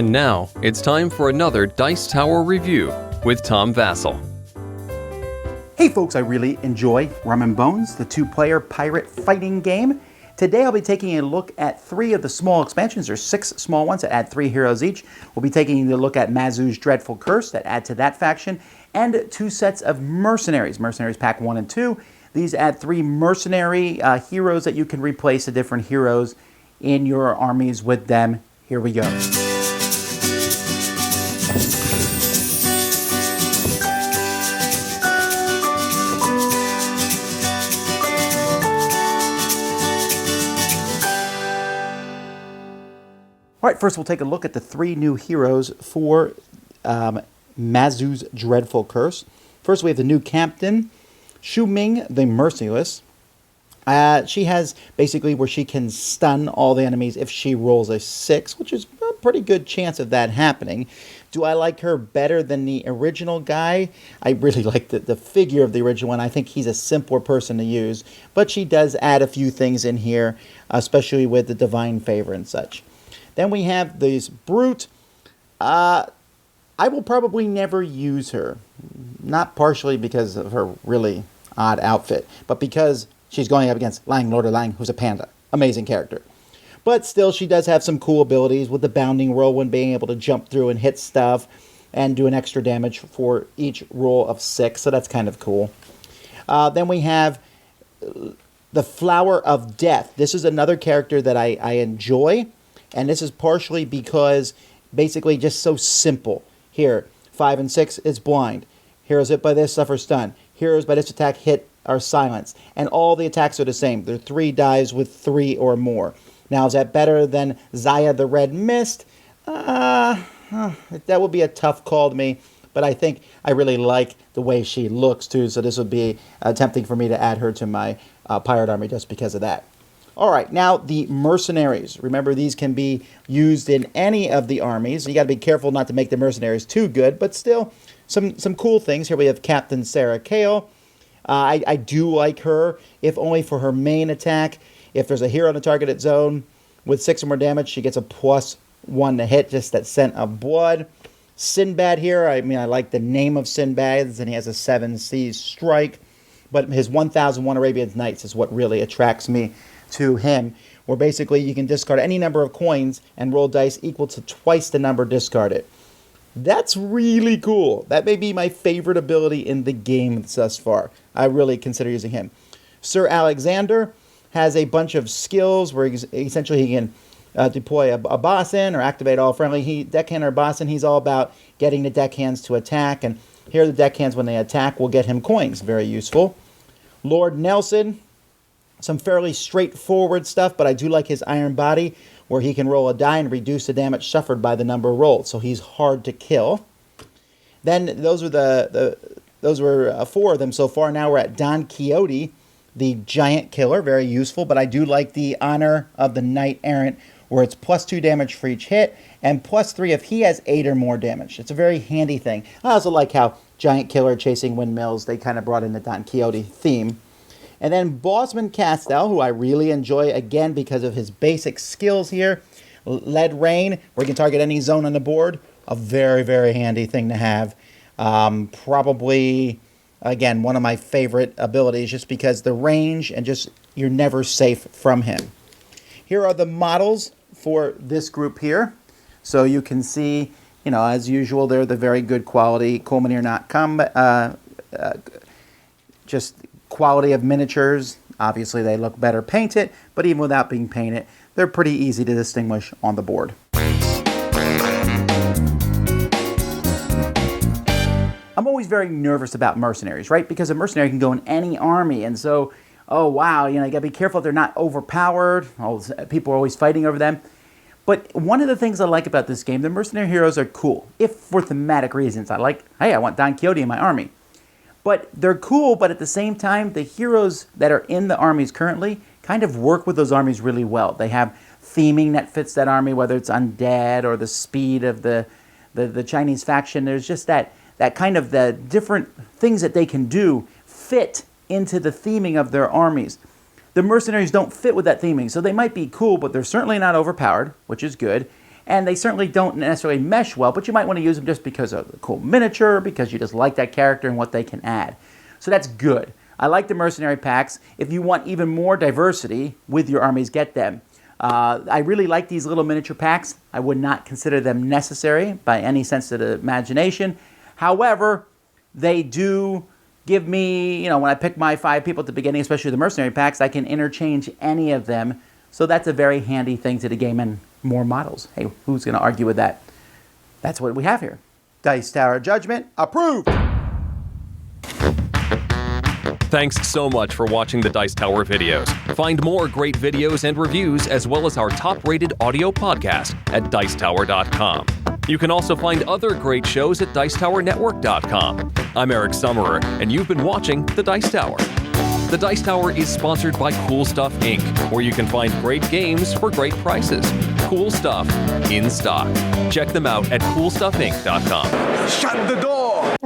And now, it's time for another Dice Tower review with Tom Vasel. Hey folks, I really enjoy Rum Bones, the two-player pirate fighting game. Today I'll be taking a look at 3 of the small expansions. There's 6 small ones that add 3 heroes each. We'll be taking a look at Mazu's Dreadful Curse that add to that faction, and 2 sets of Mercenaries. Mercenaries Pack 1 and 2. These add 3 mercenary heroes that you can replace the different heroes in your armies with them. Here we go. All right, first we'll take a look at the 3 new heroes for Mazu's Dreadful Curse. First we have the new captain, Shu Ming the Merciless. She has basically where she can stun all the enemies if she rolls a 6, which is a pretty good chance of that happening. Do I like her better than the original guy? I really like the figure of the original one. I think he's a simpler person to use, but she does add a few things in here, especially with the Divine Favor and such. Then we have this Brute. I will probably never use her. Not partially because of her really odd outfit, but because she's going up against Lang, Lord of Lang, who's a panda. Amazing character. But still, she does have some cool abilities with the Bounding Whirlwind, being able to jump through and hit stuff and do an extra damage for each roll of 6, so that's kind of cool. Then we have the Flower of Death. This is another character that I enjoy. And this is partially because basically just so simple. Here, 5 and 6 is blind. Heroes hit by this suffer stun. Heroes by this attack hit are silenced. And all the attacks are the same. They're 3 dies with 3 or more. Now, is that better than Zaya the Red Mist? That would be a tough call to me. But I think I really like the way she looks too. So this would be tempting for me to add her to my pirate army just because of that. All right, now the Mercenaries. Remember, these can be used in any of the armies. You got to be careful not to make the Mercenaries too good, but still some cool things. Here we have Captain Sarah Kale. I do like her, if only for her main attack. If there's a hero in the targeted zone with 6 or more damage, she gets a +1 to hit, just that scent of blood. Sinbad here, I like the name of Sinbad, and he has a 7 Seas strike, but his 1001 Arabian Nights is what really attracts me to him, where basically you can discard any number of coins and roll dice equal to twice the number discarded. That's really cool. That may be my favorite ability in the game thus far. I really consider using him. Sir Alexander has a bunch of skills where essentially he can deploy a boss in or activate all friendly deckhand or boss in. He's all about getting the deckhands to attack, and here the deckhands, when they attack, will get him coins. Very useful. Lord Nelson, some fairly straightforward stuff, but I do like his Iron Body, where he can roll a die and reduce the damage suffered by the number rolled. So he's hard to kill. Then those were 4 of them so far. Now we're at Don Quixote, the Giant Killer, very useful. But I do like the Honor of the Knight Errant, where it's +2 damage for each hit and +3 if he has 8 or more damage. It's a very handy thing. I also like how Giant Killer chasing windmills, they kind of brought in the Don Quixote theme. And then Bossman Castell, who I really enjoy, again, because of his basic skills here. Lead Rain, where you can target any zone on the board. A very, very handy thing to have. Probably, again, one of my favorite abilities, just because the range and just you're never safe from him. Here are the models for this group here. So you can see, as usual, they're the very good quality Colemanir not combat, just quality of miniatures. Obviously they look better painted, but even without being painted, they're pretty easy to distinguish on the board. I'm always very nervous about mercenaries, right? Because a mercenary can go in any army, and so, oh wow, you gotta be careful if they're not overpowered. People are always fighting over them. But one of the things I like about this game, the mercenary heroes are cool, if for thematic reasons. I want Don Quixote in my army. But they're cool, but at the same time, the heroes that are in the armies currently kind of work with those armies really well. They have theming that fits that army, whether it's undead or the speed of the Chinese faction. There's just that kind of the different things that they can do fit into the theming of their armies. The mercenaries don't fit with that theming, so they might be cool, but they're certainly not overpowered, which is good. and they certainly don't necessarily mesh well, but you might want to use them just because of the cool miniature, because you just like that character and what they can add. So that's good. I like the Mercenary packs. If you want even more diversity with your armies, get them. I really like these little miniature packs. I would not consider them necessary by any sense of the imagination. However, they do give me, when I pick my 5 people at the beginning, especially the Mercenary packs, I can interchange any of them. So that's a very handy thing to the game, and more models. Hey, who's going to argue with that? That's what we have here. Dice Tower Judgment, approved! Thanks so much for watching the Dice Tower videos. Find more great videos and reviews, as well as our top-rated audio podcast at Dicetower.com. You can also find other great shows at Dicetowernetwork.com. I'm Eric Summerer, and you've been watching The Dice Tower. The Dice Tower is sponsored by Cool Stuff Inc., where you can find great games for great prices. Cool stuff in stock. Check them out at CoolStuffInc.com. Shut the door!